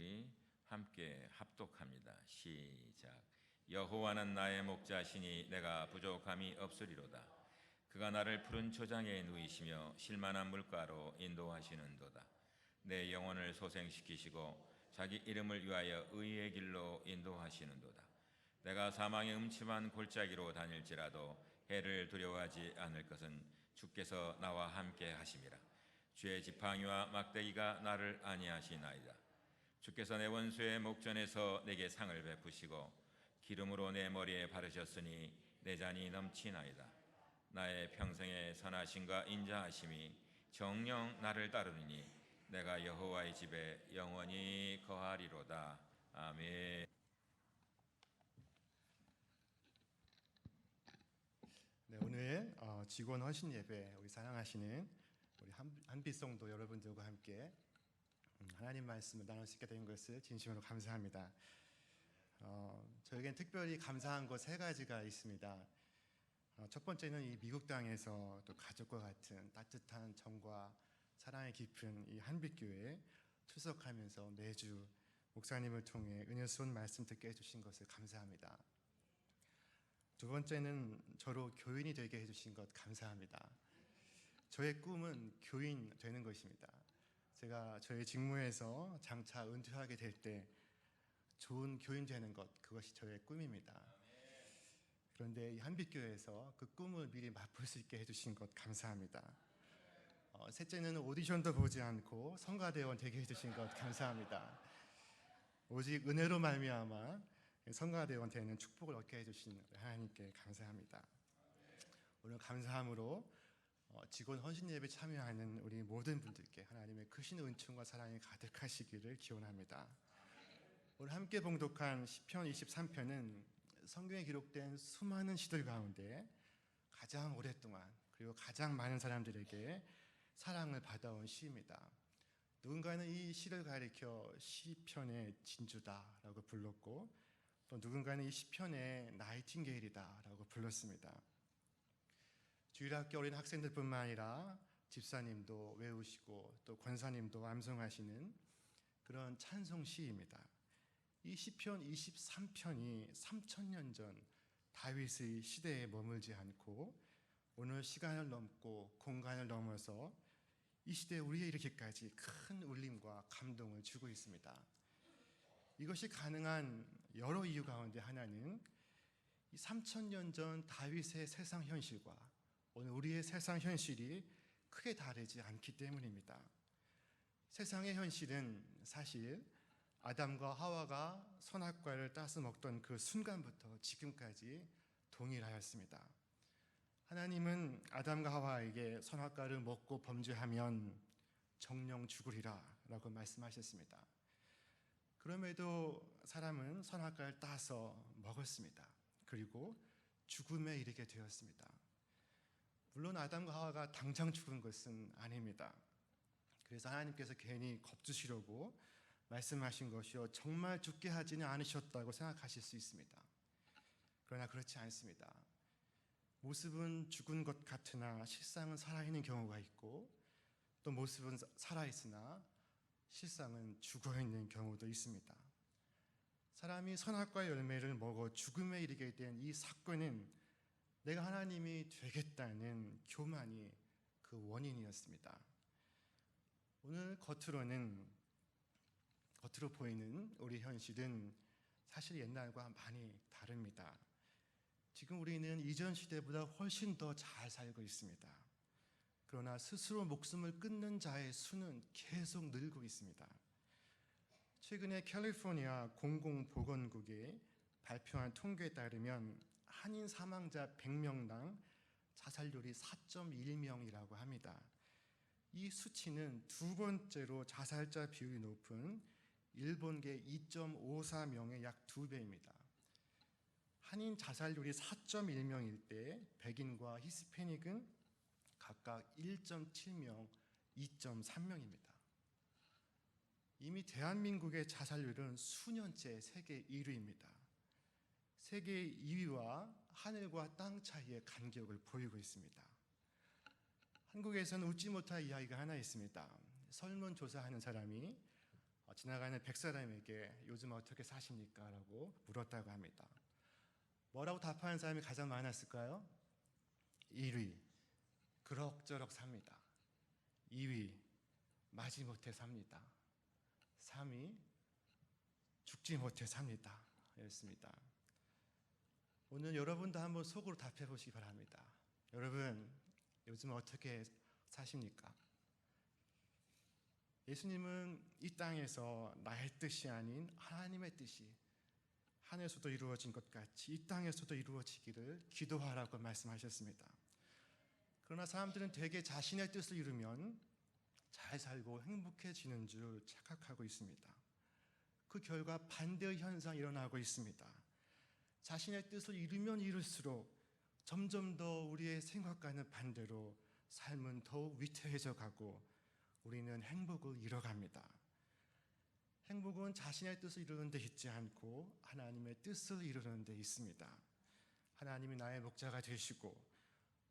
우리 함께 합독합니다. 시작. 여호와는 나의 목자시니 내가 부족함이 없으리로다. 그가 나를 푸른 초장에 누이시며 실만한 물가로 인도하시는도다. 내 영혼을 소생시키시고 자기 이름을 위하여 의의 길로 인도하시는도다. 내가 사망의 음침한 골짜기로 다닐지라도 해를 두려워하지 않을 것은 주께서 나와 함께 하심이라. 주의 지팡이와 막대기가 나를 안위하시나이다. 주께서 내 원수의 목전에서 내게 상을 베푸시고 기름으로 내 머리에 바르셨으니 내 잔이 넘치나이다. 나의 평생의 선하심과 인자하심이 정녕 나를 따르니 내가 여호와의 집에 영원히 거하리로다. 아멘. 네, 오늘 직원 헌신 예배 우리 사랑하시는 우리 한빛성도 여러분들과 함께 하나님 말씀을 나눌 수 있게 된 것을 진심으로 감사합니다. 저에겐 특별히 감사한 것 세 가지가 있습니다. 첫 번째는 이 미국 땅에서 또 가족과 같은 따뜻한 정과 사랑이 깊은 이 한빛교회에 출석하면서 매주 목사님을 통해 은혜스러운 말씀 듣게 해주신 것을 감사합니다. 두 번째는 저로 교인이 되게 해주신 것 감사합니다. 저의 꿈은 교인 되는 것입니다. 제가 저의 직무에서 장차 은퇴하게 될 때 좋은 교인 되는 것, 그것이 저의 꿈입니다. 그런데 이 한빛교회에서 그 꿈을 미리 맛볼 수 있게 해주신 것 감사합니다. 셋째는 오디션도 보지 않고 성가대원 되게 해주신 것 감사합니다. 오직 은혜로 말미암아 성가대원 되는 축복을 얻게 해주신 하나님께 감사합니다. 오늘 감사함으로 직원 헌신 예배 참여하는 우리 모든 분들께 하나님의 크신 은총과 사랑이 가득하시기를 기원합니다. 오늘 함께 봉독한 시편 23편은 성경에 기록된 수많은 시들 가운데 가장 오랫동안 그리고 가장 많은 사람들에게 사랑을 받아온 시입니다. 누군가는 이 시를 가리켜 시편의 진주다라고 불렀고 또 누군가는 이 시편의 나이팅게일이다라고 불렀습니다. 주일학교 어린 학생들뿐만 아니라 집사님도 외우시고 또 권사님도 암송하시는 그런 찬송 시입니다. 이 시편 23편이 3000년 전 다윗의 시대에 머물지 않고 오늘 시간을 넘고 공간을 넘어서 이 시대에 우리에 이르기까지 큰 울림과 감동을 주고 있습니다. 이것이 가능한 여러 이유 가운데 하나는 이 3000년 전 다윗의 세상 현실과 오늘 우리의 세상 현실이 크게 다르지 않기 때문입니다. 세상의 현실은 사실 아담과 하와가 선악과를 따서 먹던 그 순간부터 지금까지 동일하였습니다. 하나님은 아담과 하와에게 선악과를 먹고 범죄하면 정령 죽으리라 라고 말씀하셨습니다. 그럼에도 사람은 선악과를 따서 먹었습니다. 그리고 죽음에 이르게 되었습니다. 물론 아담과 하와가 당장 죽은 것은 아닙니다. 그래서 하나님께서 괜히 겁주시려고 말씀하신 것이요 정말 죽게 하지는 않으셨다고 생각하실 수 있습니다. 그러나 그렇지 않습니다. 모습은 죽은 것 같으나 실상은 살아있는 경우가 있고 또 모습은 살아있으나 실상은 죽어있는 경우도 있습니다. 사람이 선악과의 열매를 먹어 죽음에 이르게 된 이 사건은 내가 하나님이 되겠다는 교만이 그 원인이었습니다. 오늘 겉으로 보이는 우리 현실은 사실 옛날과 많이 다릅니다. 지금 우리는 이전 시대보다 훨씬 더 잘 살고 있습니다. 그러나 스스로 목숨을 끊는 자의 수는 계속 늘고 있습니다. 최근에 캘리포니아 공공보건국이 발표한 통계에 따르면 한인 사망자 100명당 자살률이 4.1명이라고 합니다. 이 수치는 두 번째로 자살자 비율이 높은 일본계 2.54명의 약 2배입니다. 한인 자살률이 4.1명일 때 백인과 히스패닉은 각각 1.7명, 2.3명입니다. 이미 대한민국의 자살률은 수년째 세계 1위입니다. 세계 2위와 하늘과 땅 차이의 간격을 보이고 있습니다. 한국에서는 웃지 못할 이야기가 하나 있습니다. 설문조사하는 사람이 지나가는 백사람에게 요즘 어떻게 사십니까? 라고 물었다고 합니다. 뭐라고 답하는 사람이 가장 많았을까요? 1위, 그럭저럭 삽니다. 2위, 마지못해 삽니다. 3위, 죽지 못해 삽니다. 였습니다. 오늘 여러분도 한번 속으로 답해 보시기 바랍니다. 여러분, 요즘 어떻게 사십니까? 예수님은 이 땅에서 나의 뜻이 아닌 하나님의 뜻이 하늘에서도 이루어진 것 같이 이 땅에서도 이루어지기를 기도하라고 말씀하셨습니다. 그러나 사람들은 대개 자신의 뜻을 이루면 잘 살고 행복해지는 줄 착각하고 있습니다. 그 결과 반대의 현상이 일어나고 있습니다. 자신의 뜻을 이루면 이룰수록 점점 더 우리의 생각과는 반대로 삶은 더욱 위태해져 가고 우리는 행복을 잃어갑니다. 행복은 자신의 뜻을 이루는 데 있지 않고 하나님의 뜻을 이루는 데 있습니다. 하나님이 나의 목자가 되시고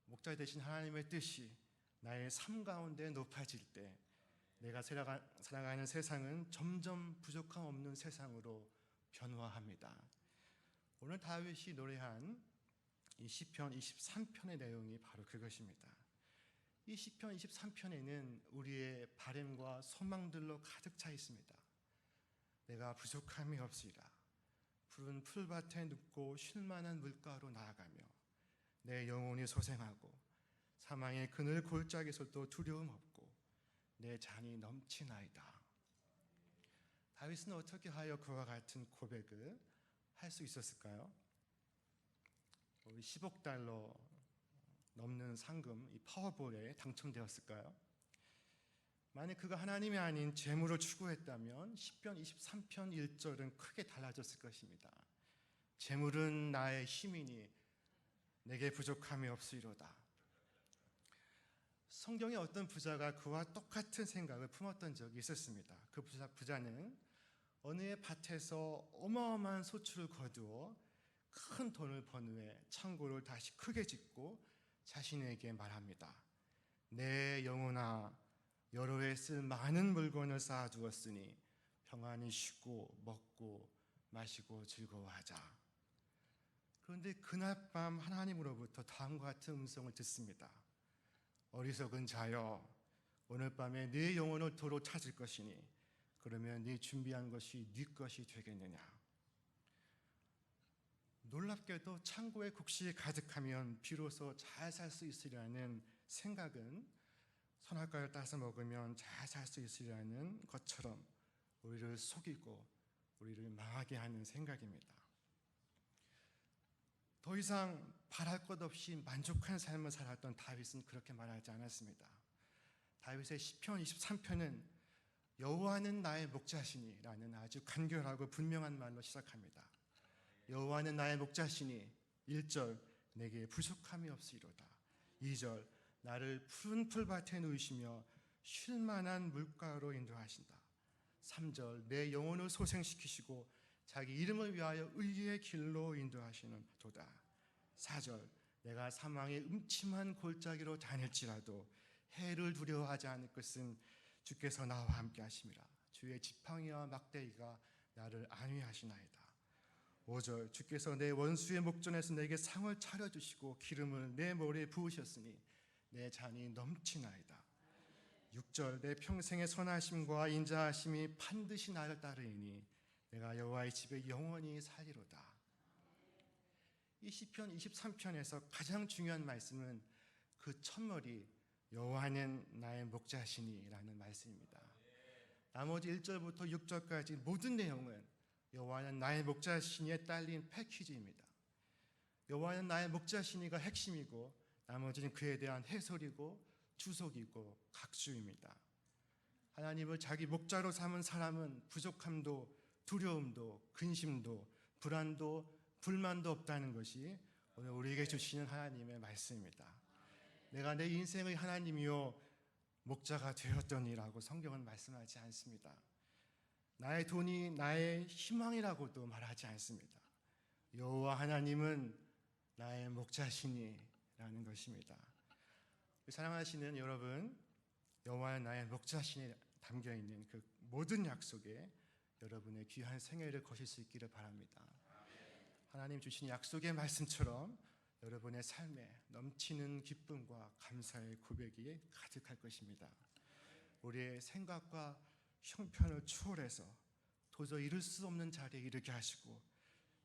목자 되신 하나님의 뜻이 나의 삶 가운데 높아질 때 내가 살아가는 세상은 점점 부족함 없는 세상으로 변화합니다. 오늘 다윗이 노래한 이 시편 23편의 내용이 바로 그것입니다. 이 시편 23편에는 우리의 바램과 소망들로 가득 차 있습니다. 내가 부족함이 없으리라. 푸른 풀밭에 눕고 쉴만한 물가로 나아가며 내 영혼이 소생하고 사망의 그늘 골짜기에서도 두려움 없고 내 잔이 넘치나이다. 다윗은 어떻게 하여 그와 같은 고백을 할 수 있었을까요? 10억 달러 넘는 상금, 이 파워볼에 당첨되었을까요? 만약 그가 하나님이 아닌 재물을 추구했다면 시편 23편 1절은 크게 달라졌을 것입니다. 재물은 나의 힘이니 내게 부족함이 없으리로다. 성경에 어떤 부자가 그와 똑같은 생각을 품었던 적이 있었습니다. 그 부자는 어느 해 밭에서 어마어마한 소출을 거두어 큰 돈을 번 후에 창고를 다시 크게 짓고 자신에게 말합니다. 내 영혼아, 여러 해 쓸 많은 물건을 쌓아두었으니 평안히 쉬고 먹고 마시고 즐거워하자. 그런데 그날 밤 하나님으로부터 다음과 같은 음성을 듣습니다. 어리석은 자여, 오늘 밤에 네 영혼을 도로 찾을 것이니 그러면 네 준비한 것이 네 것이 되겠느냐. 놀랍게도 창고에 곡식이 가득하면 비로소 잘 살 수 있으리라는 생각은 선악과를 따서 먹으면 잘 살 수 있으리라는 것처럼 우리를 속이고 우리를 망하게 하는 생각입니다. 더 이상 바랄 것 없이 만족한 삶을 살았던 다윗은 그렇게 말하지 않았습니다. 다윗의 시편 23편은 여호와는 나의 목자시니라는 아주 간결하고 분명한 말로 시작합니다. 여호와는 나의 목자시니 1절 내게 부족함이 없으리로다. 2절 나를 푸른 풀밭에 누이시며 쉴만한 물가로 인도하신다. 3절 내 영혼을 소생시키시고 자기 이름을 위하여 의의 길로 인도하시는 도다. 4절 내가 사망의 음침한 골짜기로 다닐지라도 해를 두려워하지 않을 것은 주께서 나와 함께 하심이라. 주의 지팡이와 막대기가 나를 안위하시나이다. 5절 주께서 내 원수의 목전에서 내게 상을 차려주시고 기름을 내 머리에 부으셨으니 내 잔이 넘치나이다. 6절 내 평생의 선하심과 인자하심이 반드시 나를 따르리니 내가 여호와의 집에 영원히 살리로다. 이 시편 23편에서 가장 중요한 말씀은 그 첫머리 여호와는 나의 목자시니라는 말씀입니다. 나머지 1절부터 6절까지 모든 내용은 여호와는 나의 목자시니에 딸린 패키지입니다. 여호와는 나의 목자시니가 핵심이고 나머지는 그에 대한 해설이고 주석이고 각주입니다. 하나님을 자기 목자로 삼은 사람은 부족함도 두려움도 근심도 불안도 불만도 없다는 것이 오늘 우리에게 주시는 하나님의 말씀입니다. 내가 내 인생의 하나님이요 목자가 되었더니라고 성경은 말씀하지 않습니다. 나의 돈이 나의 희망이라고도 말하지 않습니다. 여호와 하나님은 나의 목자시니라는 것입니다. 사랑하시는 여러분, 여호와는 나의 목자시니 담겨있는 그 모든 약속에 여러분의 귀한 생애를 거실 수 있기를 바랍니다. 하나님 주신 약속의 말씀처럼 여러분의 삶에 넘치는 기쁨과 감사의 고백이 가득할 것입니다. 우리의 생각과 형편을 추월해서 도저히 이룰 수 없는 자리에 이르게 하시고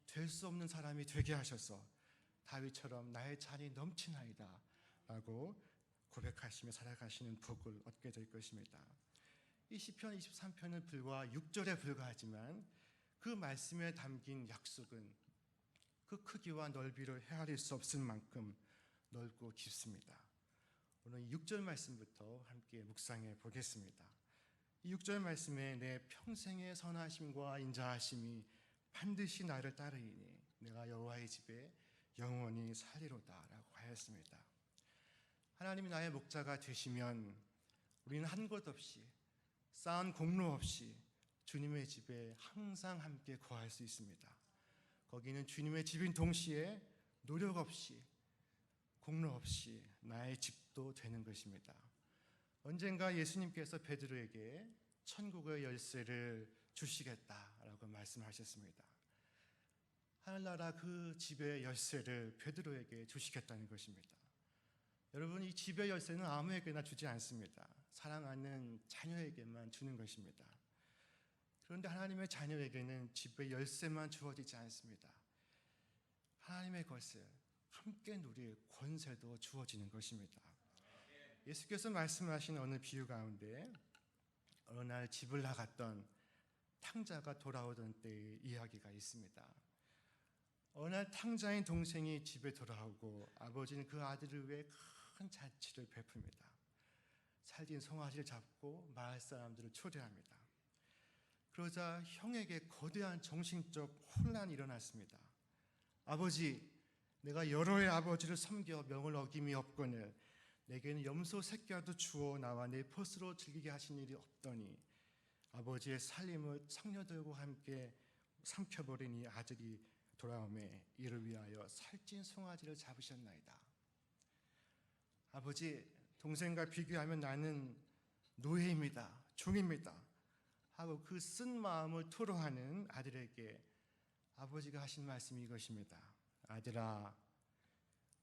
될 수 없는 사람이 되게 하셔서 다윗처럼 나의 잔이 넘치나이다 라고 고백하시며 살아가시는 복을 얻게 될 것입니다. 이 시편 23편은 불과 6절에 불과하지만 그 말씀에 담긴 약속은 그 크기와 넓이를 헤아릴 수 없을 만큼 넓고 깊습니다. 오늘 6절 말씀부터 함께 묵상해 보겠습니다. 이 6절 말씀에 내 평생의 선하심과 인자하심이 반드시 나를 따르이니 내가 여호와의 집에 영원히 살리로다 라고 하였습니다. 하나님이 나의 목자가 되시면 우리는 한 것 없이 쌓은 공로 없이 주님의 집에 항상 함께 거할 수 있습니다. 거기는 주님의 집인 동시에 노력 없이 공로 없이 나의 집도 되는 것입니다. 언젠가 예수님께서 베드로에게 천국의 열쇠를 주시겠다라고 말씀하셨습니다. 하늘나라 그 집의 열쇠를 베드로에게 주시겠다는 것입니다. 여러분, 이 집의 열쇠는 아무에게나 주지 않습니다. 사랑하는 자녀에게만 주는 것입니다. 그런데 하나님의 자녀에게는 집의 열쇠만 주어지지 않습니다. 하나님의 것을 함께 누릴 권세도 주어지는 것입니다. 예수께서 말씀하신 어느 비유 가운데 어느 날 집을 나갔던 탕자가 돌아오던 때의 이야기가 있습니다. 어느 날 탕자인 동생이 집에 돌아오고 아버지는 그 아들을 위해 큰 잔치를 베풉니다. 살진 송아지를 잡고 마을 사람들을 초대합니다. 그러자 형에게 거대한 정신적 혼란이 일어났습니다. 아버지, 내가 여러 해 아버지를 섬겨 명을 어김이 없거늘 내게는 염소 새끼라도 주어 나와 내 벗으로 즐기게 하신 일이 없더니 아버지의 살림을 창녀들과 함께 삼켜버린 이 아들이 돌아오매 이를 위하여 살찐 송아지를 잡으셨나이다. 아버지, 동생과 비교하면 나는 노예입니다. 종입니다. 하고 그 쓴 마음을 토로하는 아들에게 아버지가 하신 말씀이 이것입니다. 아들아,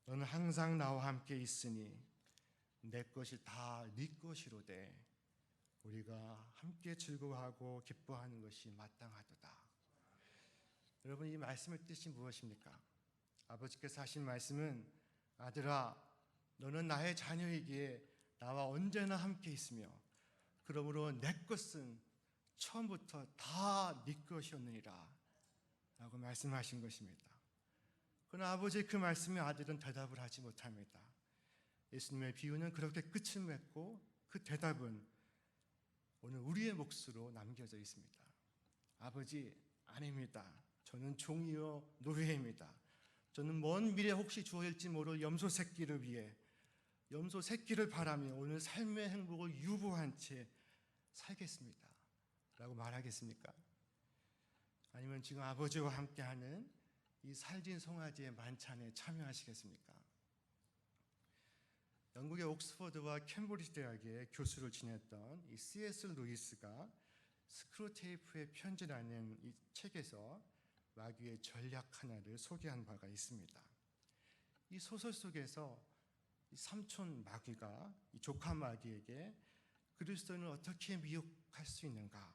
너는 항상 나와 함께 있으니 내 것이 다 네 것이로되 우리가 함께 즐거워하고 기뻐하는 것이 마땅하도다. 여러분, 이 말씀의 뜻이 무엇입니까? 아버지께서 하신 말씀은 아들아, 너는 나의 자녀이기에 나와 언제나 함께 있으며 그러므로 내 것은 처음부터 다 네 것이었느니라 라고 말씀하신 것입니다. 그러나 아버지의 그 말씀에 아들은 대답을 하지 못합니다. 예수님의 비유는 그렇게 끝을 맺고 그 대답은 오늘 우리의 몫으로 남겨져 있습니다. 아버지, 아닙니다. 저는 종이요 노예입니다. 저는 먼 미래 혹시 주어질지 모를 염소 새끼를 위해 염소 새끼를 바라며 오늘 삶의 행복을 유보한 채 살겠습니다 라고 말하겠습니까? 아니면 지금 아버지와 함께하는 이 살진 송아지의 만찬에 참여하시겠습니까? 영국의 옥스퍼드와 캠브리지 대학의 교수를 지냈던 이 C.S. 루이스가 스크루테이프의 편지라는 이 책에서 마귀의 전략 하나를 소개한 바가 있습니다. 이 소설 속에서 이 삼촌 마귀가 이 조카 마귀에게 그리스도인을 어떻게 미혹할 수 있는가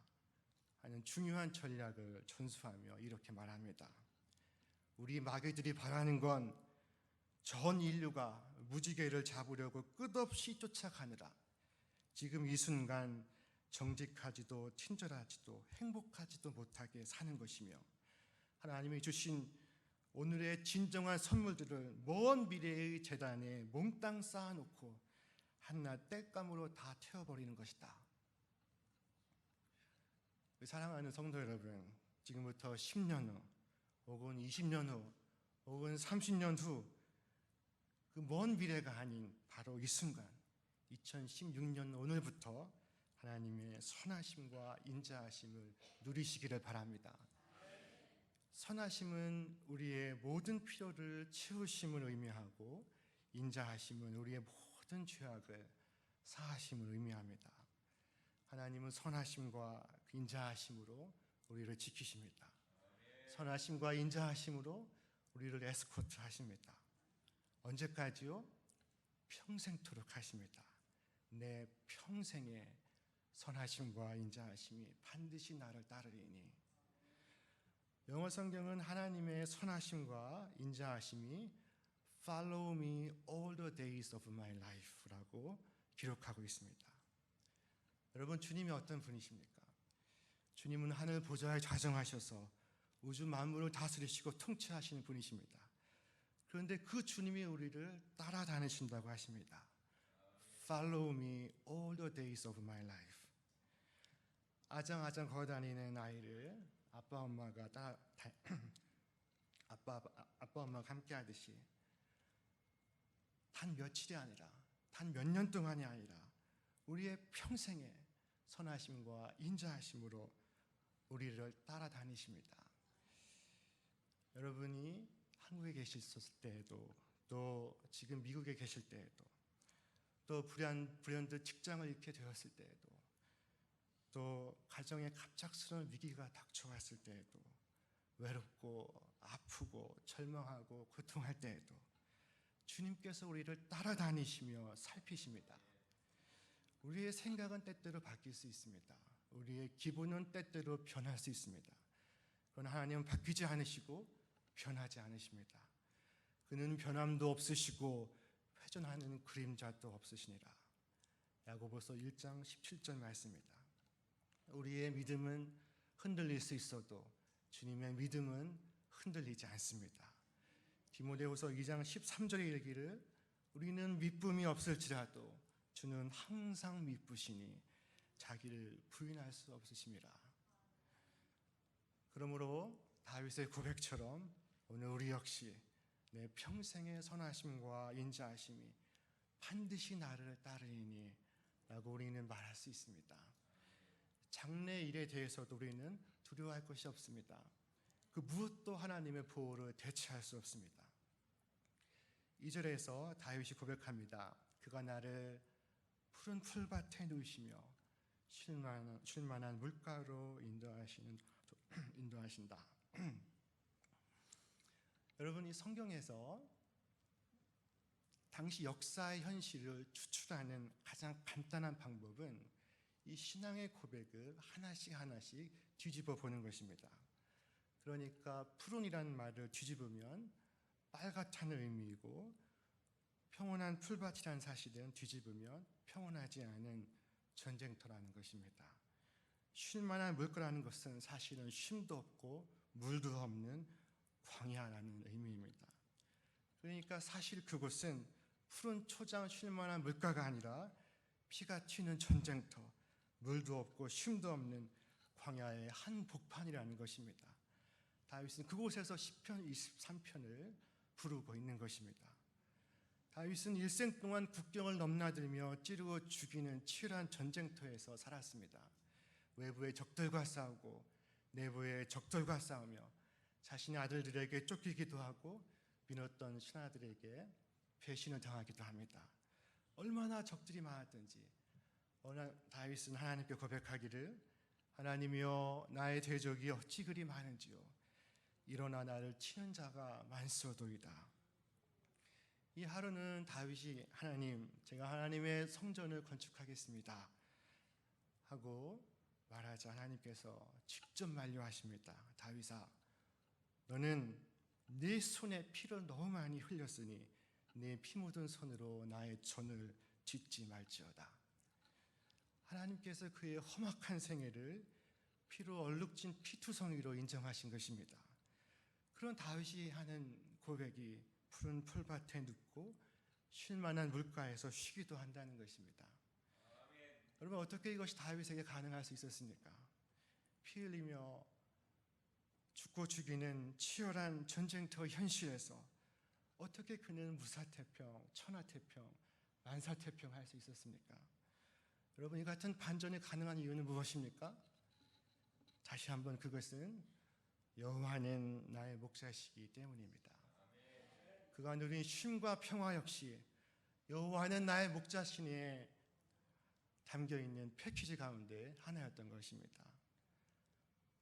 하는 중요한 전략을 전수하며 이렇게 말합니다. 우리 마귀들이 바라는 건 전 인류가 무지개를 잡으려고 끝없이 쫓아가느라 지금 이 순간 정직하지도 친절하지도 행복하지도 못하게 사는 것이며 하나님이 주신 오늘의 진정한 선물들을 먼 미래의 재단에 몽땅 쌓아놓고 한낱 땔감으로 다 태워버리는 것이다. 사랑하는 성도 여러분, 지금부터 10년 후 혹은 20년 후 혹은 30년 후 그 먼 미래가 아닌 바로 이 순간 2016년 오늘부터 하나님의 선하심과 인자하심을 누리시기를 바랍니다. 선하심은 우리의 모든 필요를 채우심을 의미하고 인자하심은 우리의 모든 죄악을 사하심을 의미합니다. 하나님은 선하심과 그 인자하심으로 우리를 지키십니다. 선하심과 인자하심으로 우리를 에스코트 하십니다. 언제까지요? 평생토록 하십니다. 내 평생에 선하심과 인자하심이 반드시 나를 따르리니. 영어 성경은 하나님의 선하심과 인자하심이 Follow me all the days of my life라고 기록하고 있습니다. 여러분, 주님이 어떤 분이십니까? 주님은 하늘 보좌에 좌정하셔서 우주 만물을 다스리시고 통치하시는 분이십니다. 그런데 그 주님이 우리를 따라다니신다고 하십니다. Follow me all the days of my life. 아장아장 걸어다니는 아이를 아빠 엄마가 함께 하듯이 단 며칠이 아니라 단 몇 년 동안이 아니라 우리의 평생에 선하심과 인자하심으로 우리를 따라다니십니다. 여러분이 한국에 계실 때에도, 또 지금 미국에 계실 때에도, 또 불현듯 직장을 잃게 되었을 때에도, 또 가정에 갑작스러운 위기가 닥쳐왔을 때에도, 외롭고 아프고 절망하고 고통할 때에도 주님께서 우리를 따라다니시며 살피십니다. 우리의 생각은 때때로 바뀔 수 있습니다. 우리의 기분은 때때로 변할 수 있습니다. 그러나 하나님은 바뀌지 않으시고 변하지 않으십니다. 그는 변함도 없으시고 회전하는 그림자도 없으시니라. 야고보서 1장 17절 말씀입니다. 우리의 믿음은 흔들릴 수 있어도 주님의 믿음은 흔들리지 않습니다. 디모데후서 2장 13절에 이르기를 우리는 미쁨이 없을지라도 주는 항상 미쁘시니 자기를 부인할 수 없으심이라. 그러므로 다윗의 고백처럼 오늘 우리 역시 내 평생의 선하심과 인자하심이 반드시 나를 따르리니 라고 우리는 말할 수 있습니다. 장래 일에 대해서도 우리는 두려워할 것이 없습니다. 그 무엇도 하나님의 보호를 대체할 수 없습니다. 2절에서 다윗이 고백합니다. 그가 나를 푸른 풀밭에 누이시며 쉴만한 물가로 인도하신다. 여러분, 이 성경에서 당시 역사의 현실을 추출하는 가장 간단한 방법은 이 신앙의 고백을 하나씩 뒤집어 보는 것입니다. 그러니까 푸른이라는 말을 뒤집으면 빨갛다는 의미이고, 평온한 풀밭이라는 사실은 뒤집으면 평온하지 않은 전쟁터라는 것입니다. 쉴만한 물가라는 것은 사실은 쉼도 없고 물도 없는 광야라는 의미입니다. 그러니까 사실 그곳은 푸른 초장 쉴만한 물가가 아니라 피가 튀는 전쟁터, 물도 없고 쉼도 없는 광야의 한복판이라는 것입니다. 다윗은 그곳에서 시편 23편을 부르고 있는 것입니다. 다윗은 일생 동안 국경을 넘나들며 찌르고 죽이는 치열한 전쟁터에서 살았습니다. 외부의 적들과 싸우고 내부의 적들과 싸우며 자신의 아들들에게 쫓기기도 하고 믿었던 신하들에게 배신을 당하기도 합니다. 얼마나 적들이 많았든지 다윗은 하나님께 고백하기를 하나님이여 나의 대적이 어찌 그리 많은지요 일어나 나를 치는 자가 많소도이다. 이 하루는 다윗이 하나님, 제가 하나님의 성전을 건축하겠습니다 하고 말하자 하나님께서 직접 만류하십니다. 다윗아, 너는 네 손에 피를 너무 많이 흘렸으니 네 피 묻은 손으로 나의 전을 찢지 말지어다. 하나님께서 그의 험악한 생애를 피로 얼룩진 피투성이로 인정하신 것입니다. 그런 다윗이 하는 고백이 푸른 풀밭에 눕고 쉴만한 물가에서 쉬기도 한다는 것입니다. 여러분, 어떻게 이것이 다윗에게 가능할 수 있었습니까? 피 흘리며 죽고 죽이는 치열한 전쟁터 현실에서 어떻게 그는 무사태평, 천하태평, 만사태평 할 수 있었습니까? 여러분, 이 같은 반전이 가능한 이유는 무엇입니까? 다시 한번 그것은 여호와는 나의 목자시기 때문입니다. 그가 누린 쉼과 평화 역시 여호와는 나의 목자시니에 담겨있는 패키지 가운데 하나였던 것입니다.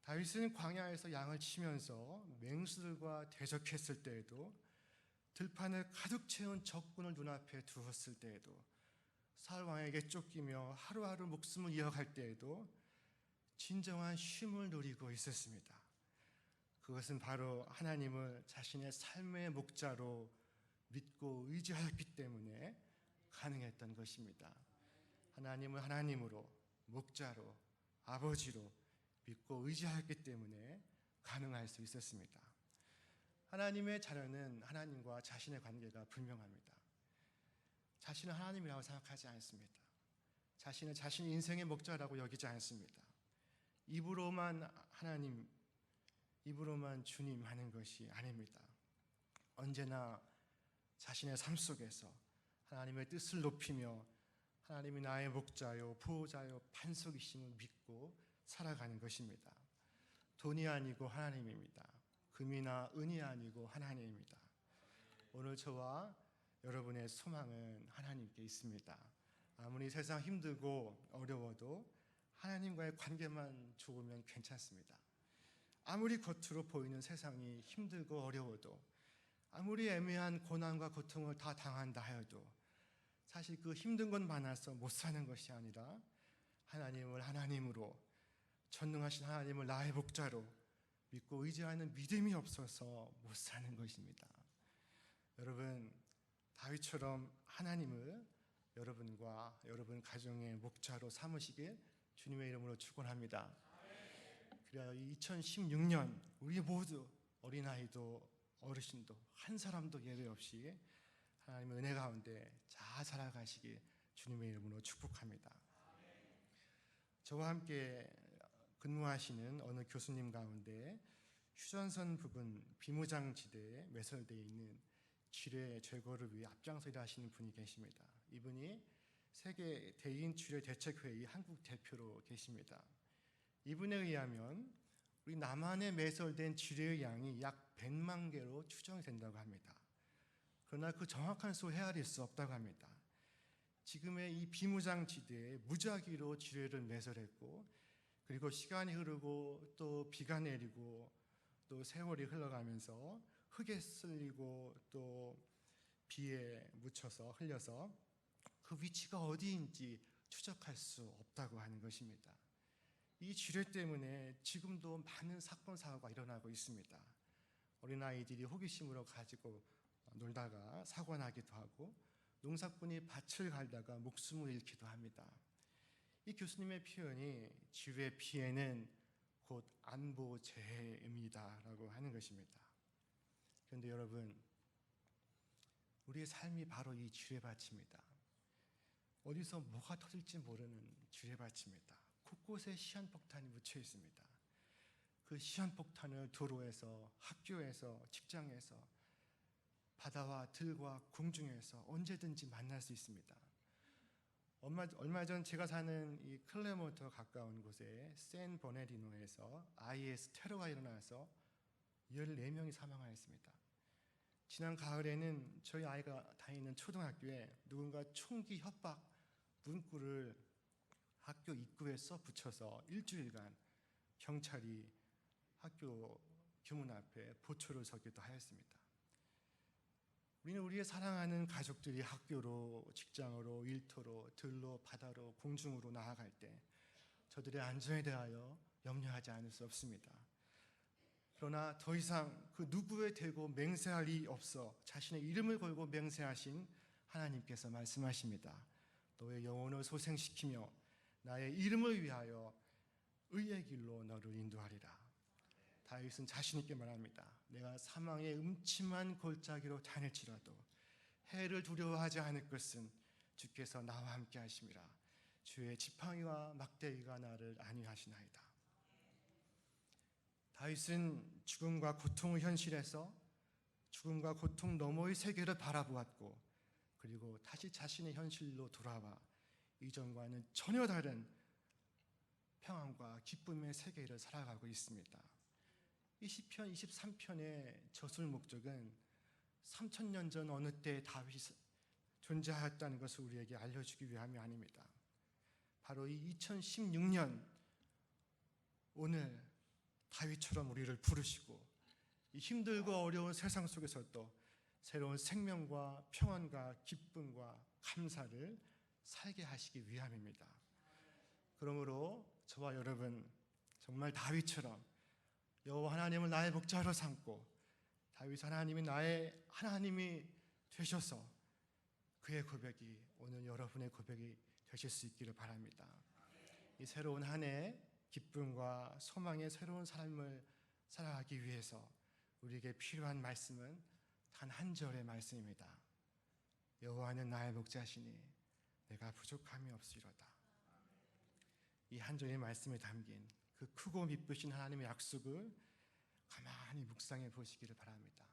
다윗은 광야에서 양을 치면서 맹수들과 대적했을 때에도, 들판을 가득 채운 적군을 눈앞에 두었을 때에도, 사울 왕에게 쫓기며 하루하루 목숨을 이어갈 때에도 진정한 쉼을 누리고 있었습니다. 그것은 바로 하나님을 자신의 삶의 목자로 믿고 의지하였기 때문에 가능했던 것입니다. 하나님을 하나님으로, 목자로, 아버지로 믿고 의지하였기 때문에 가능할 수 있었습니다. 하나님의 자녀는 하나님과 자신의 관계가 분명합니다. 자신은 하나님이라고 생각하지 않습니다. 자신은 자신의 인생의 목자라고 여기지 않습니다. 입으로만 하나님, 입으로만 주님 하는 것이 아닙니다. 언제나 자신의 삶 속에서 하나님의 뜻을 높이며 하나님이 나의 목자요, 보호자요, 반석이심을 믿고 살아가는 것입니다. 돈이 아니고 하나님입니다. 금이나 은이 아니고 하나님입니다. 오늘 저와 여러분의 소망은 하나님께 있습니다. 아무리 세상 힘들고 어려워도 하나님과의 관계만 좋으면 괜찮습니다. 아무리 겉으로 보이는 세상이 힘들고 어려워도, 아무리 애매한 고난과 고통을 다 당한다 하여도 사실 그 힘든 것 많아서 못 사는 것이 아니라 하나님을 하나님으로, 전능하신 하나님을 나의 목자로 믿고 의지하는 믿음이 없어서 못 사는 것입니다. 여러분, 다윗처럼 하나님을 여러분과 여러분 가정의 목자로 삼으시길 주님의 이름으로 축원합니다. 그래야 2016년 우리 모두, 어린아이도 어르신도 한 사람도 예외 없이 하나님의 은혜 가운데 잘 살아가시길 주님의 이름으로 축복합니다. 저와 함께 근무하시는 어느 교수님 가운데 휴전선 부근 비무장지대에 매설되어 있는 지뢰 제거를 위해 앞장서 일하시는 분이 계십니다. 이분이 세계 대인 지뢰 대책회의 한국 대표로 계십니다. 이분에 의하면 우리 남한에 매설된 지뢰의 양이 약 100만 개로 추정이 된다고 합니다. 그러나 그 정확한 수 헤아릴 수 없다고 합니다. 지금의 이 비무장지대에 무작위로 지뢰를 매설했고, 그리고 시간이 흐르고 또 비가 내리고 또 세월이 흘러가면서 흙에 쓸리고 또 비에 묻혀서 흘려서 그 위치가 어디인지 추적할 수 없다고 하는 것입니다. 이 지뢰 때문에 지금도 많은 사건 사고가 일어나고 있습니다. 어린아이들이 호기심으로 가지고 놀다가 사고 나기도 하고, 농사꾼이 밭을 갈다가 목숨을 잃기도 합니다. 이 교수님의 표현이 지뢰 피해는 곧 안보 재해입니다 라고 하는 것입니다. 그런데 여러분, 우리의 삶이 바로 이 지뢰밭입니다. 어디서 뭐가 터질지 모르는 지뢰밭입니다. 곳곳에 시한폭탄이 묻혀 있습니다. 그 시한폭탄을 도로에서, 학교에서, 직장에서, 바다와 들과 공중에서 언제든지 만날 수 있습니다. 얼마 전 제가 사는 이 클레모트 가까운 곳에 샌 버네디노에서 IS 테러가 일어나서 14명이 사망하였습니다. 지난 가을에는 저희 아이가 다니는 초등학교에 누군가 총기 협박 문구를 학교 입구에 써 붙여서 일주일간 경찰이 학교 교문 앞에 보초를 서기도 하였습니다. 우리는 우리의 사랑하는 가족들이 학교로, 직장으로, 일터로, 들로, 바다로, 공중으로 나아갈 때 저들의 안전에 대하여 염려하지 않을 수 없습니다. 그러나 더 이상 그 누구에 대고 맹세할 리 없어 자신의 이름을 걸고 맹세하신 하나님께서 말씀하십니다. 너의 영혼을 소생시키며 나의 이름을 위하여 의의 길로 너를 인도하리라. 다윗은 자신 있게 말합니다. 내가 사망의 음침한 골짜기로 다닐지라도 해를 두려워하지 않을 것은 주께서 나와 함께 하심이라. 주의 지팡이와 막대기가 나를 안위하시나이다. 다윗은 죽음과 고통의 현실에서 죽음과 고통 너머의 세계를 바라보았고, 그리고 다시 자신의 현실로 돌아와 이전과는 전혀 다른 평안과 기쁨의 세계를 살아가고 있습니다. 이 시편 23편의 저술 목적은 3000년 전 어느 때 다윗이 존재하였다는 것을 우리에게 알려주기 위함이 아닙니다. 바로 이 2016년 오늘 다윗처럼 우리를 부르시고 이 힘들고 어려운 세상 속에서도 새로운 생명과 평안과 기쁨과 감사를 살게 하시기 위함입니다. 그러므로 저와 여러분 정말 다윗처럼 여호와 하나님을 나의 목자로 삼고 다윗 하나님이 나의 하나님이 되셔서 그의 고백이 오늘 여러분의 고백이 되실 수 있기를 바랍니다. 이 새로운 한 해 기쁨과 소망의 새로운 삶을 살아가기 위해서 우리에게 필요한 말씀은 단 한 절의 말씀입니다. 여호와는 나의 목자시니 내가 부족함이 없으리로다. 이 한 절의 말씀에 담긴 그 크고 미쁘신 하나님의 약속을 가만히 묵상해 보시기를 바랍니다.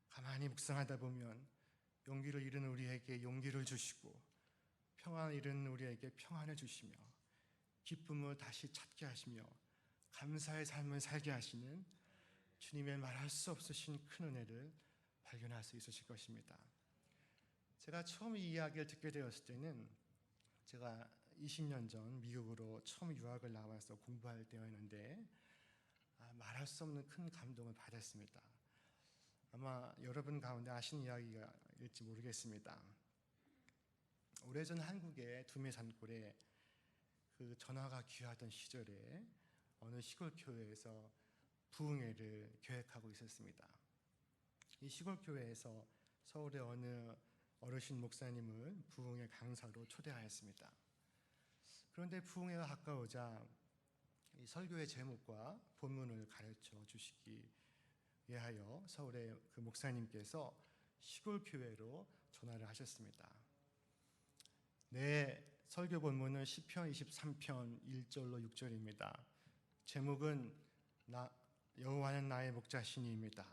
가만히 묵상하다 보면 용기를 잃은 우리에게 용기를 주시고 평안을 잃은 우리에게 평안을 주시며 기쁨을 다시 찾게 하시며 감사의 삶을 살게 하시는 주님의 말할 수 없으신 큰 은혜를 발견할 수 있으실 것입니다. 제가 처음 이 이야기를 듣게 되었을 때는 제가 20년 전 미국으로 처음 유학을 나와서 공부할 때였는데 말할 수 없는 큰 감동을 받았습니다. 아마 여러분 가운데 아시는 이야기일지 모르겠습니다. 오래전 한국의 두메산골에 그 전화가 귀하던 시절에 어느 시골 교회에서 부흥회를 계획하고 있었습니다. 이 시골 교회에서 서울의 어느 어르신 목사님을 부흥회 강사로 초대하였습니다. 그런데 부흥회가 가까우자 이 설교의 제목과 본문을 가르쳐 주시기 위하여 서울의 그 목사님께서 시골 교회로 전화를 하셨습니다. 네, 설교 본문은 시편 23편 1절로 6절입니다. 제목은 여호와는 나의 목자시니입니다.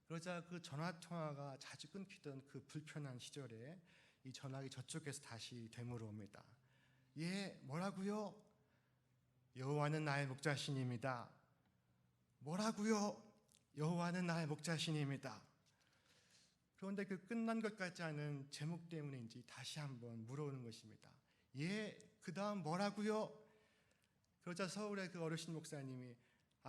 그러자 그 전화 통화가 자주 끊기던 그 불편한 시절에 이 전화기 저쪽에서 다시 되물어 옵니다. 예, 뭐라고요? 여호와는 나의 목자시니입니다. 뭐라고요? 여호와는 나의 목자시니입니다. 그런데 그 끝난 것 같지 않은 제목 때문인지 다시 한번 물어오는 것입니다. 예, 그 다음 뭐라고요? 그러자 서울의 그 어르신 목사님이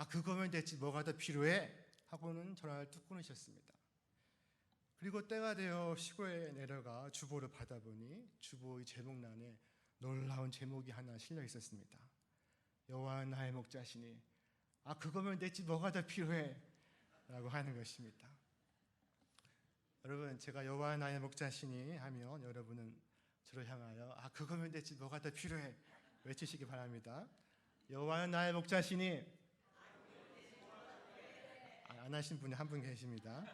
그거면 됐지 뭐가 더 필요해? 하고는 전화를 뚝 끊으셨습니다. 그리고 때가 되어 시골에 내려가 주보를 받아보니 주보의 제목란에 놀라운 제목이 하나 실려 있었습니다. 여호와는 나의 목자시니 그거면 됐지 뭐가 더 필요해? 라고 하는 것입니다. 여러분, 제가 여호와는 나의 목자시니 하면 여러분은 저를 향하여 그거면 됐지 뭐가 더 필요해? 외치시기 바랍니다. 여호와는 나의 목자시니 안 하신 분이 한 분 계십니다.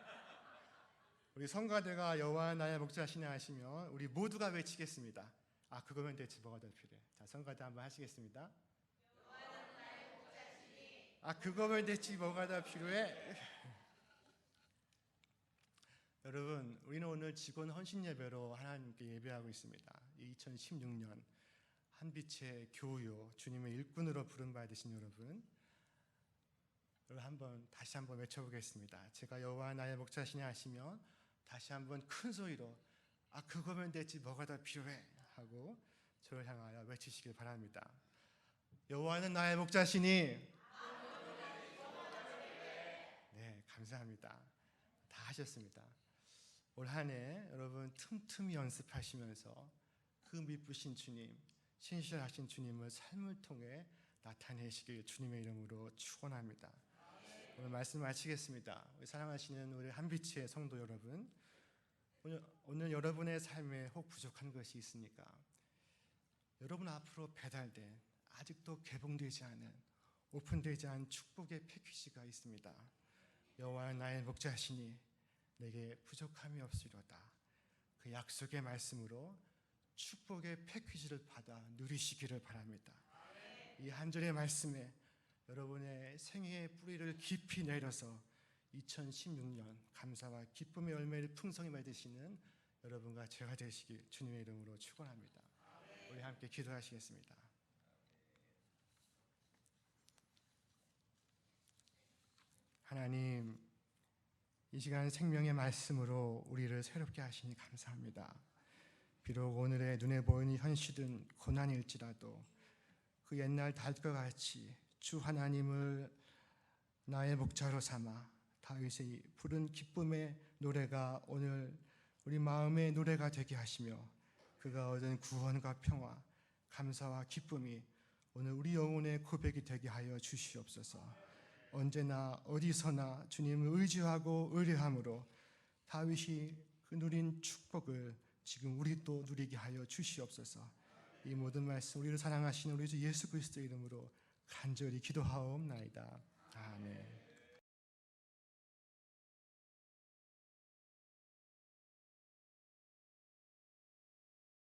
우리 성가대가 여호와는 나의 목자시니 하시면 우리 모두가 외치겠습니다. 그거면 됐지 뭐가 더 필요해? 자, 성가대 한번 하시겠습니다. 여호와는 나의 목자시니 그거면 됐지 뭐가 더 필요해? 여러분, 우리는 오늘 직원 헌신 예배로 하나님께 예배하고 있습니다. 2016년 한빛의 교요, 주님의 일꾼으로 부름받으신 여러분, 다시 한번 외쳐보겠습니다. 제가 여호와 나의 목자시니 하시면 다시 한번 큰 소리로 그거면 됐지 뭐가 더 필요해? 하고 저를 향하여 외치시길 바랍니다. 여호와는 나의 목자시니. 네, 감사합니다. 다 하셨습니다. 올 한 해 여러분 틈틈이 연습하시면서 그 미쁘신 주님, 신실하신 주님을 삶을 통해 나타내시길 주님의 이름으로 축원합니다. 오늘 말씀 마치겠습니다. 사랑하시는 우리 한빛의 성도 여러분, 오늘 여러분의 삶에 혹 부족한 것이 있습니까? 여러분 앞으로 배달된 아직도 개봉되지 않은 오픈되지 않은 축복의 패키지가 있습니다. 여호와는 나의 목자시니 내게 부족함이 없으리로다. 그 약속의 말씀으로 축복의 패키지를 받아 누리시기를 바랍니다. 이 한 절의 말씀에 여러분의 생애의 뿌리를 깊이 내려서 2016년 감사와 기쁨의 열매를 풍성히 맺으시는 여러분과 제가 되시길 주님의 이름으로 축원합니다. 우리 함께 기도하시겠습니다. 하나님, 이 시간 생명의 말씀으로 우리를 새롭게 하시니 감사합니다. 비록 오늘의 눈에 보이는 현실은 고난일지라도 그 옛날 달과 같이 주 하나님을 나의 목자로 삼아 다윗의 부른 기쁨의 노래가 오늘 우리 마음의 노래가 되게 하시며 그가 얻은 구원과 평화, 감사와 기쁨이 오늘 우리 영혼의 고백이 되게 하여 주시옵소서. 언제나 어디서나 주님을 의지하고 의뢰함으로 다윗이 그 누린 축복을 지금 우리도 누리게 하여 주시옵소서. 이 모든 말씀 우리를 사랑하시는 우리 주 예수 그리스도의 이름으로 간절히 기도하옵나이다. 아멘.